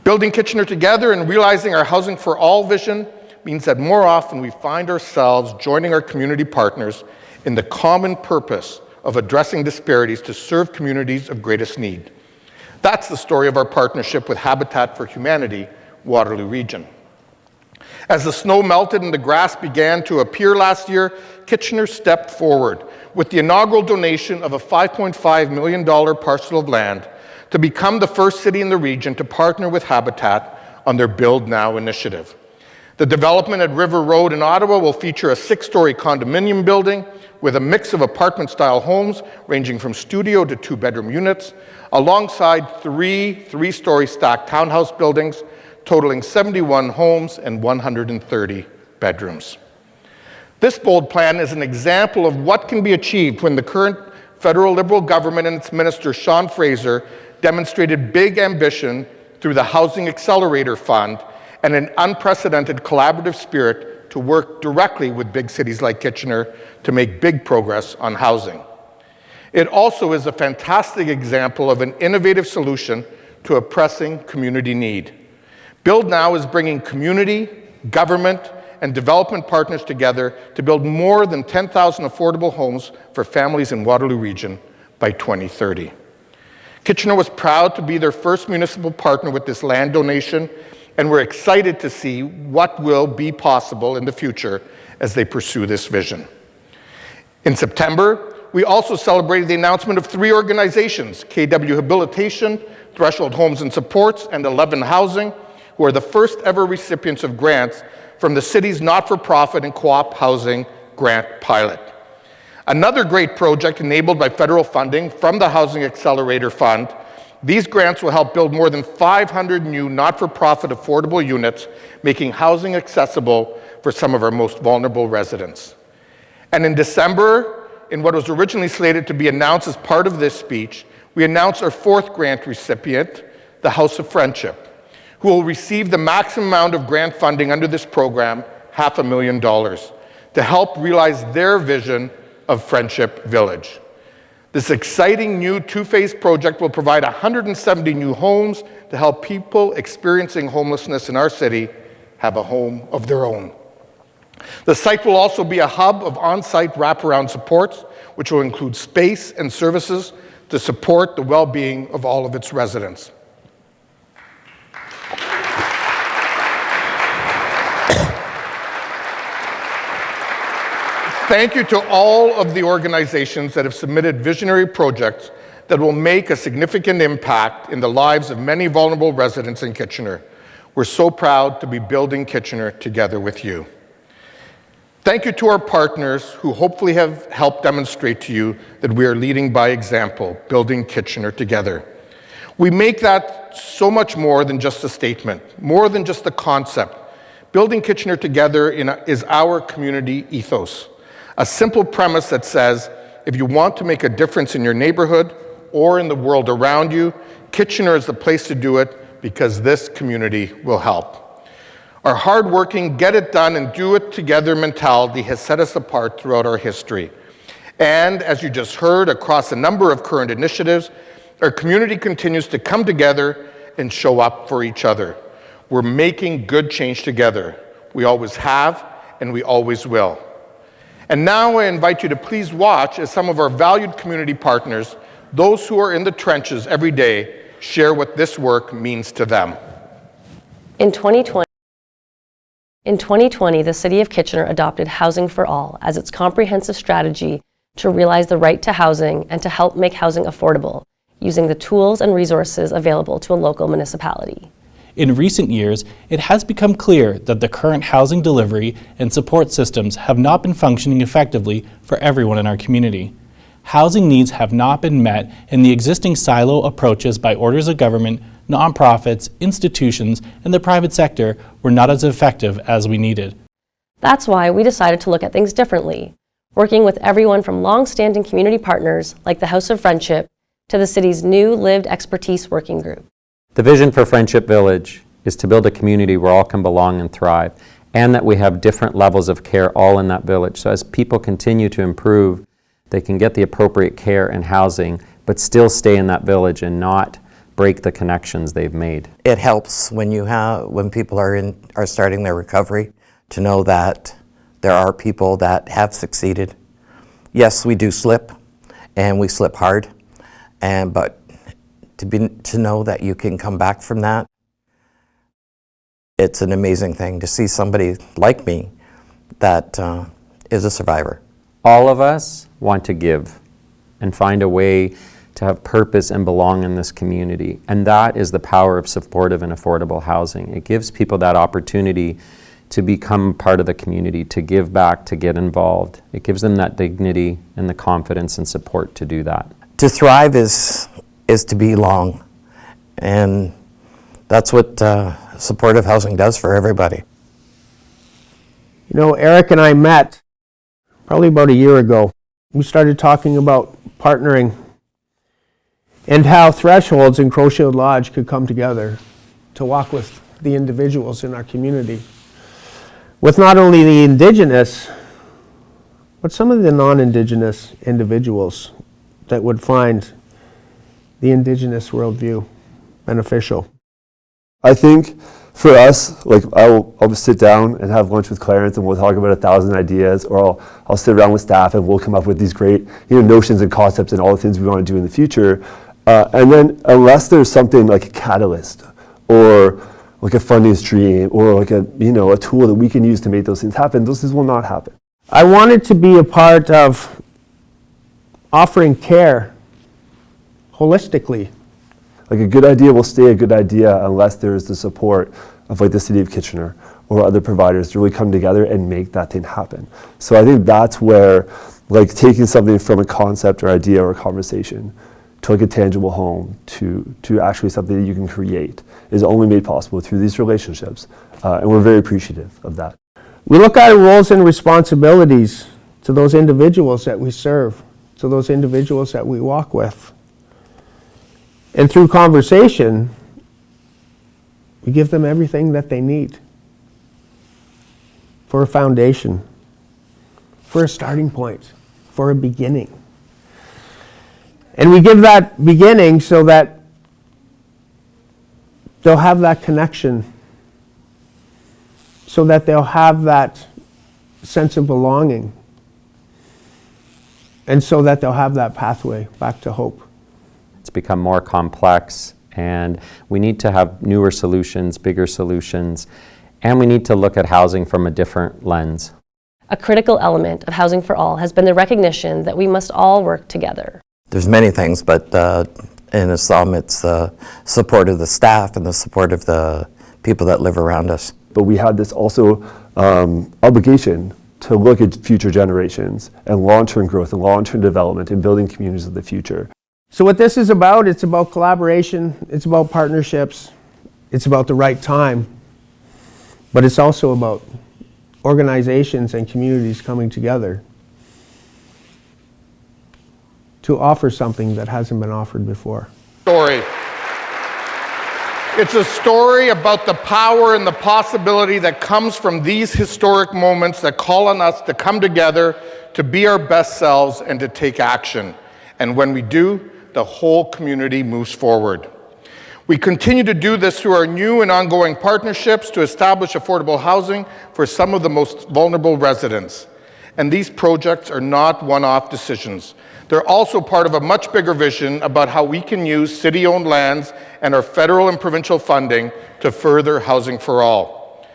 [SPEAKER 3] Building Kitchener together and realizing our Housing for All vision means that more often we find ourselves joining our community partners in the common purpose of addressing disparities to serve communities of greatest need. That's the story of our partnership with Habitat for Humanity, Waterloo Region. As the snow melted and the grass began to appear last year, Kitchener stepped forward with the inaugural donation of a $5.5 million parcel of land to become the first city in the region to partner with Habitat on their Build Now initiative. The development at River Road in Ottawa will feature a 6-story condominium building with a mix of apartment-style homes ranging from studio to 2-bedroom units, alongside 3-story stacked townhouse buildings totaling 71 homes and 130 bedrooms. This bold plan is an example of what can be achieved when the current federal Liberal government and its minister, Sean Fraser, demonstrated big ambition through the Housing Accelerator Fund and an unprecedented collaborative spirit to work directly with big cities like Kitchener to make big progress on housing. It also is a fantastic example of an innovative solution to a pressing community need. Build Now is bringing community, government, and development partners together to build more than 10,000 affordable homes for families in Waterloo Region by 2030. Kitchener was proud to be their first municipal partner with this land donation, and we're excited to see what will be possible in the future as they pursue this vision. In September, we also celebrated the announcement of 3 organizations, KW Habilitation, Threshold Homes and Supports, and 11 Housing, who are the first ever recipients of grants from the city's not-for-profit and co-op housing grant pilot. Another great project enabled by federal funding from the Housing Accelerator Fund, these grants will help build more than 500 new not-for-profit affordable units, making housing accessible for some of our most vulnerable residents. And in December, in what was originally slated to be announced as part of this speech, we announced our 4th grant recipient, the House of Friendship, who will receive the maximum amount of grant funding under this program, $500,000, to help realize their vision of Friendship Village. This exciting new 2-phase project will provide 170 new homes to help people experiencing homelessness in our city have a home of their own. The site will also be a hub of on-site wraparound supports, which will include space and services to support the well-being of all of its residents. Thank you to all of the organizations that have submitted visionary projects that will make a significant impact in the lives of many vulnerable residents in Kitchener. We're so proud to be building Kitchener together with you. Thank you to our partners who hopefully have helped demonstrate to you that we are leading by example, building Kitchener together. We make that so much more than just a statement, more than just a concept. Building Kitchener together is our community ethos. A simple premise that says, if you want to make a difference in your neighborhood or in the world around you, Kitchener is the place to do it because this community will help. Our hardworking, get it done and do it together mentality has set us apart throughout our history. And as you just heard, across a number of current initiatives, our community continues to come together and show up for each other. We're making good change together. We always have, and we always will. And now I invite you to please watch as some of our valued community partners, those who are in the trenches every day, share what this work means to them.
[SPEAKER 12] In 2020, the City of Kitchener adopted Housing for All as its comprehensive strategy to realize the right to housing and to help make housing affordable, using the tools and resources available to a local municipality.
[SPEAKER 13] In recent years, it has become clear that the current housing delivery and support systems have not been functioning effectively for everyone in our community. Housing needs have not been met, and the existing silo approaches by orders of government, nonprofits, institutions, and the private sector were not as effective as we needed.
[SPEAKER 12] That's why we decided to look at things differently, working with everyone from long-standing community partners like the House of Friendship to the city's new Lived Expertise Working Group.
[SPEAKER 14] The vision for Friendship Village is to build a community where all can belong and thrive, and that we have different levels of care all in that village. So as people continue to improve, they can get the appropriate care and housing, but still stay in that village and not break the connections they've made.
[SPEAKER 15] It helps when people are starting their recovery to know that there are people that have succeeded. Yes, we do slip, and we slip hard, but to know that you can come back from that, it's an amazing thing to see somebody like me that is a survivor.
[SPEAKER 14] All of us want to give and find a way to have purpose and belong in this community. And that is the power of supportive and affordable housing. It gives people that opportunity to become part of the community, to give back, to get involved. It gives them that dignity and the confidence and support to do that.
[SPEAKER 15] To thrive is to belong. And that's what supportive housing does for everybody.
[SPEAKER 16] You know, Eric and I met probably about a year ago. We started talking about partnering and how Thresholds and Crowshield Lodge could come together to walk with the individuals in our community. With not only the Indigenous, but some of the non-Indigenous individuals that would find the Indigenous worldview beneficial.
[SPEAKER 17] I think for us, like I'll just sit down and have lunch with Clarence and we'll talk about 1,000 ideas, or I'll sit around with staff and we'll come up with these great notions and concepts and all the things we want to do in the future. And then unless there's something like a catalyst or like a funding stream or like a tool that we can use to make those things happen, those things will not happen.
[SPEAKER 16] I wanted to be a part of offering care holistically.
[SPEAKER 17] Like a good idea will stay a good idea unless there is the support of like the City of Kitchener or other providers to really come together and make that thing happen. So I think that's where like taking something from a concept or idea or conversation to like a tangible home to actually something that you can create is only made possible through these relationships. And we're very appreciative of that.
[SPEAKER 16] We look at our roles and responsibilities to those individuals that we serve, to those individuals that we walk with. And through conversation, we give them everything that they need for a foundation, for a starting point, for a beginning. And we give that beginning so that they'll have that connection, so that they'll have that sense of belonging, and so that they'll have that pathway back to hope.
[SPEAKER 14] It's become more complex, and we need to have newer solutions, bigger solutions, and we need to look at housing from a different lens.
[SPEAKER 12] A critical element of Housing for All has been the recognition that we must all work together.
[SPEAKER 15] There's many things, but in Assam, it's the support of the staff and the support of the people that live around us.
[SPEAKER 17] But we had this also obligation to look at future generations and long-term growth and long-term development and building communities of the future.
[SPEAKER 16] So what this is about, it's about collaboration, it's about partnerships, it's about the right time, but it's also about organizations and communities coming together to offer something that hasn't been offered before.
[SPEAKER 3] Story. It's a story about the power and the possibility that comes from these historic moments that call on us to come together, to be our best selves, and to take action. And when we do, the whole community moves forward. We continue to do this through our new and ongoing partnerships to establish affordable housing for some of the most vulnerable residents. And these projects are not one-off decisions. They're also part of a much bigger vision about how we can use city-owned lands and our federal and provincial funding to further Housing for All.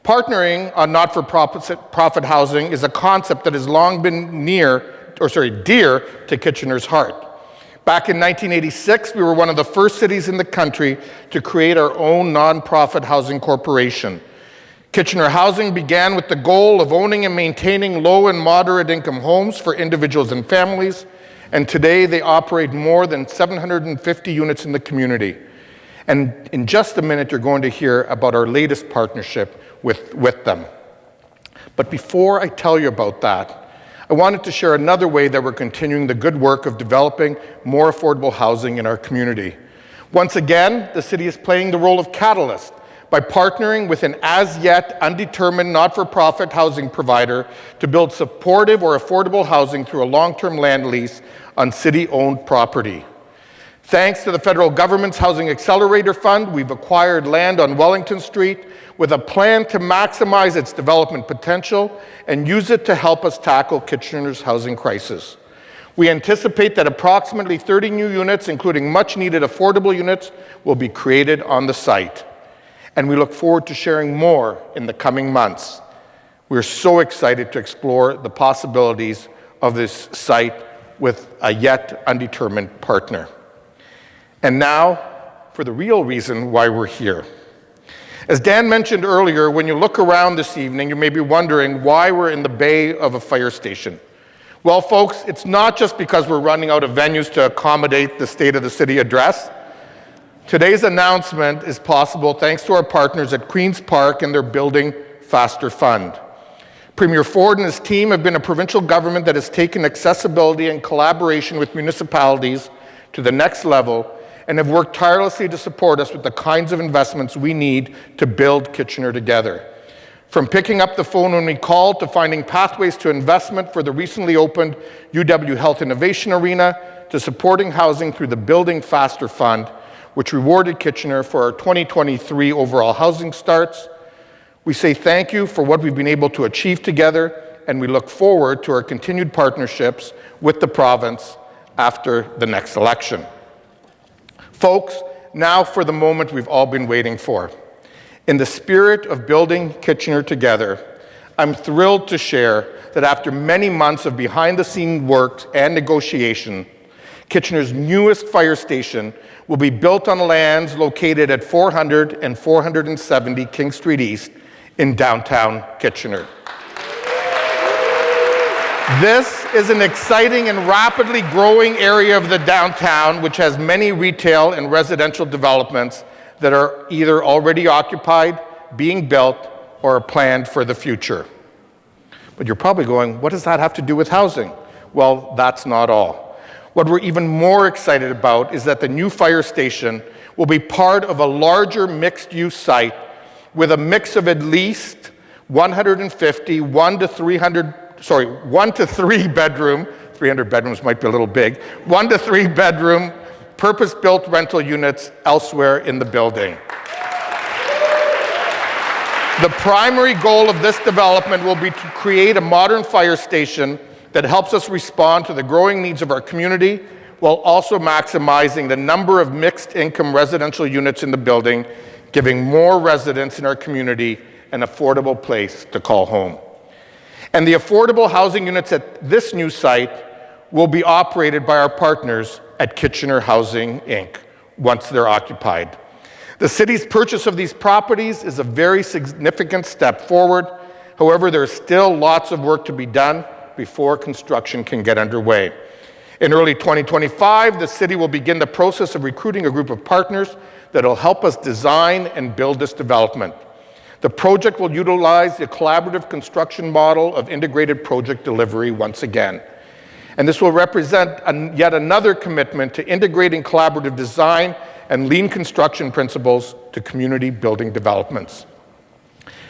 [SPEAKER 3] Partnering on not-for-profit housing is a concept that has long been dear to Kitchener's heart. Back in 1986, we were one of the first cities in the country to create our own nonprofit housing corporation. Kitchener Housing began with the goal of owning and maintaining low and moderate income homes for individuals and families, and today they operate more than 750 units in the community. And in just a minute, you're going to hear about our latest partnership with them. But before I tell you about that, I wanted to share another way that we're continuing the good work of developing more affordable housing in our community. Once again, the city is playing the role of catalyst by partnering with an as-yet undetermined not-for-profit housing provider to build supportive or affordable housing through a long-term land lease on city-owned property. Thanks to the federal government's Housing Accelerator Fund, we've acquired land on Wellington Street with a plan to maximize its development potential and use it to help us tackle Kitchener's housing crisis. We anticipate that approximately 30 new units, including much-needed affordable units, will be created on the site. And we look forward to sharing more in the coming months. We're so excited to explore the possibilities of this site with a yet undetermined partner. And now, for the real reason why we're here. As Dan mentioned earlier, when you look around this evening, you may be wondering why we're in the bay of a fire station. Well, folks, it's not just because we're running out of venues to accommodate the State of the City address. Today's announcement is possible thanks to our partners at Queen's Park and their Building Faster Fund. Premier Ford and his team have been a provincial government that has taken accessibility and collaboration with municipalities to the next level and have worked tirelessly to support us with the kinds of investments we need to build Kitchener together. From picking up the phone when we called to finding pathways to investment for the recently opened UW Health Innovation Arena to supporting housing through the Building Faster Fund, which rewarded Kitchener for our 2023 overall housing starts. We say thank you for what we've been able to achieve together, and we look forward to our continued partnerships with the province after the next election. Folks, now for the moment we've all been waiting for. In the spirit of building Kitchener together, I'm thrilled to share that after many months of behind-the-scenes work and negotiation, Kitchener's newest fire station will be built on lands located at 400 and 470 King Street East in downtown Kitchener. This is an exciting and rapidly growing area of the downtown, which has many retail and residential developments that are either already occupied, being built, or are planned for the future. But you're probably going, what does that have to do with housing? Well, that's not all. What we're even more excited about is that the new fire station will be part of a larger mixed-use site with a mix of at least 150, 1 to 3 bedroom, 300 bedrooms might be a little big, 1 to 3 bedroom, purpose-built rental units elsewhere in the building. The primary goal of this development will be to create a modern fire station that helps us respond to the growing needs of our community while also maximizing the number of mixed-income residential units in the building, giving more residents in our community an affordable place to call home. And the affordable housing units at this new site will be operated by our partners at Kitchener Housing, Inc., once they're occupied. The city's purchase of these properties is a very significant step forward. However, there's still lots of work to be done before construction can get underway. In early 2025, the city will begin the process of recruiting a group of partners that will help us design and build this development. The project will utilize the collaborative construction model of integrated project delivery once again. And this will represent yet another commitment to integrating collaborative design and lean construction principles to community building developments.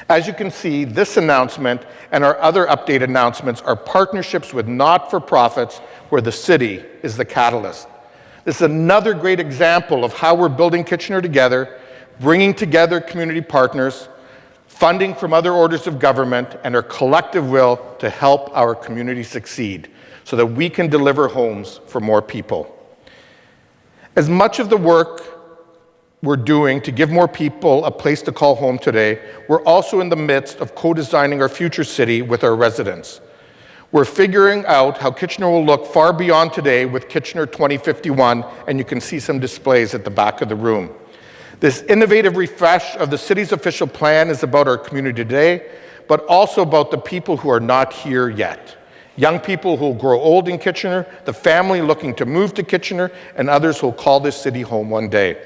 [SPEAKER 3] As you can see, this announcement and our other update announcements are partnerships with not-for-profits where the city is the catalyst. This is another great example of how we're building Kitchener together, bringing together community partners, funding from other orders of government, and our collective will to help our community succeed so that we can deliver homes for more people. As much of the work we're doing to give more people a place to call home today, we're also in the midst of co-designing our future city with our residents. We're figuring out how Kitchener will look far beyond today with Kitchener 2051, and you can see some displays at the back of the room. This innovative refresh of the city's official plan is about our community today, but also about the people who are not here yet. Young people who will grow old in Kitchener, the family looking to move to Kitchener, and others who will call this city home one day.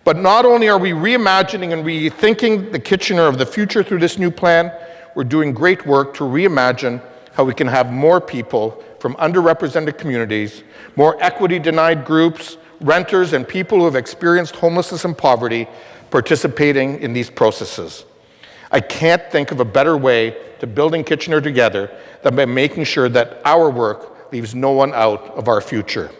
[SPEAKER 3] But not only are we reimagining and rethinking the Kitchener of the future through this new plan, we're doing great work to reimagine how we can have more people from underrepresented communities, more equity-denied groups, renters, and people who have experienced homelessness and poverty participating in these processes. I can't think of a better way to building Kitchener together than by making sure that our work leaves no one out of our future.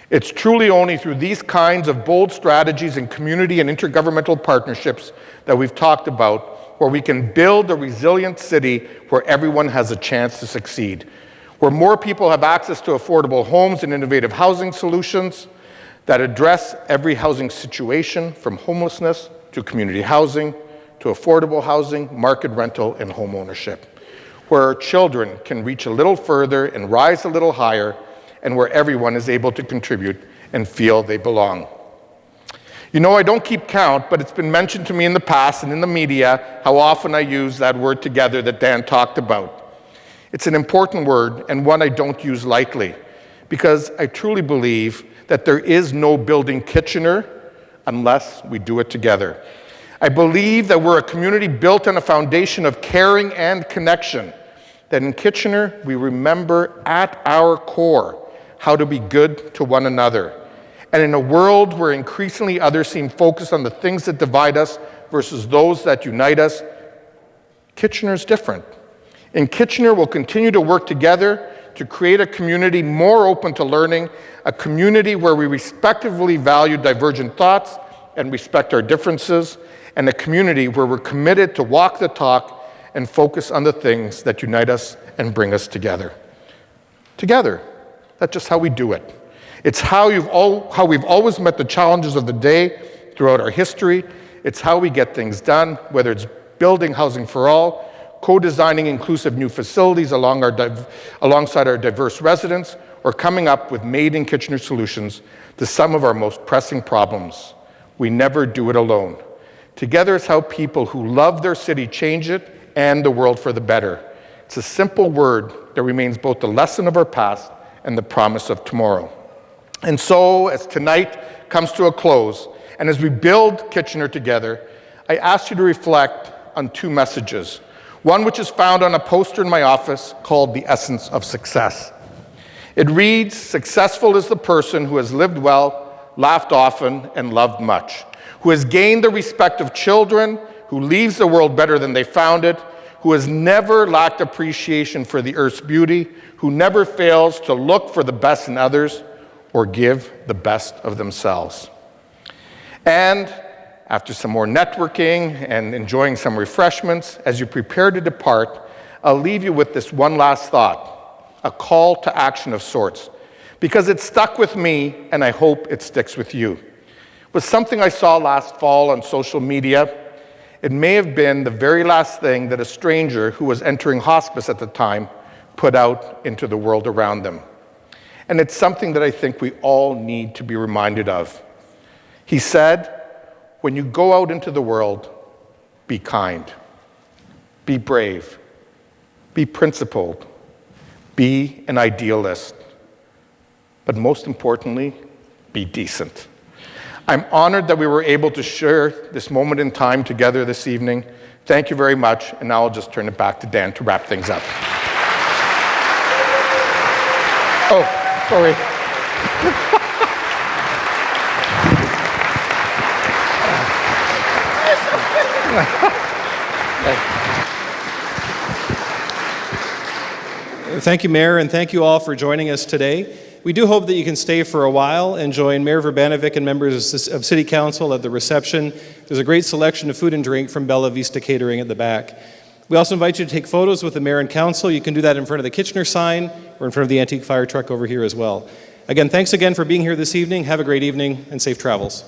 [SPEAKER 3] It's truly only through these kinds of bold strategies and community and intergovernmental partnerships that we've talked about where we can build a resilient city where everyone has a chance to succeed, where more people have access to affordable homes and innovative housing solutions that address every housing situation from homelessness to community housing to affordable housing, market rental, and home ownership. where our children can reach a little further and rise a little higher, and where everyone is able to contribute and feel they belong. You know, I don't keep count, but it's been mentioned to me in the past and in the media how often I use that word together that Dan talked about. It's an important word and one I don't use lightly, because I truly believe that there is no building Kitchener unless we do it together. I believe that we're a community built on a foundation of caring and connection, that in Kitchener we remember at our core how to be good to one another. And in a world where increasingly others seem focused on the things that divide us versus those that unite us, Kitchener's different. In Kitchener, we'll continue to work together to create a community more open to learning, a community where we respectively value divergent thoughts and respect our differences, and a community where we're committed to walk the talk and focus on the things that unite us and bring us together. Together. That's just how we do it. It's how we've always met the challenges of the day throughout our history. It's how we get things done, whether it's building housing for all, co-designing inclusive new facilities alongside our diverse residents, or coming up with made-in-Kitchener solutions to some of our most pressing problems. We never do it alone. Together is how people who love their city change it and the world for the better. It's a simple word that remains both the lesson of our past and the promise of tomorrow. And so, as tonight comes to a close, and as we build Kitchener together, I ask you to reflect on two messages. One which is found on a poster in my office called The Essence of Success. It reads, "Successful is the person who has lived well, laughed often, and loved much, who has gained the respect of children, who leaves the world better than they found it, who has never lacked appreciation for the earth's beauty, who never fails to look for the best in others, or give the best of themselves." And after some more networking and enjoying some refreshments, as you prepare to depart, I'll leave you with this one last thought, a call to action of sorts, because it stuck with me and I hope it sticks with you. It was something I saw last fall on social media. It may have been the very last thing that a stranger who was entering hospice at the time put out into the world around them. And it's something that I think we all need to be reminded of. He said, "When you go out into the world, be kind, be brave, be principled, be an idealist, but most importantly, be decent." I'm honored that we were able to share this moment in time together this evening. Thank you very much, and now I'll just turn it back to Dan to wrap things up. Oh, sorry.
[SPEAKER 1] Thank you, Mayor, and thank you all for joining us today. We do hope that you can stay for a while and join Mayor Vrbanovic and members of City Council at the reception. There's a great selection of food and drink from Bella Vista Catering at the back. We also invite you to take photos with the Mayor and Council. You can do that in front of the Kitchener sign or in front of the antique fire truck over here as well. Again, thanks again for being here this evening. Have a great evening and safe travels.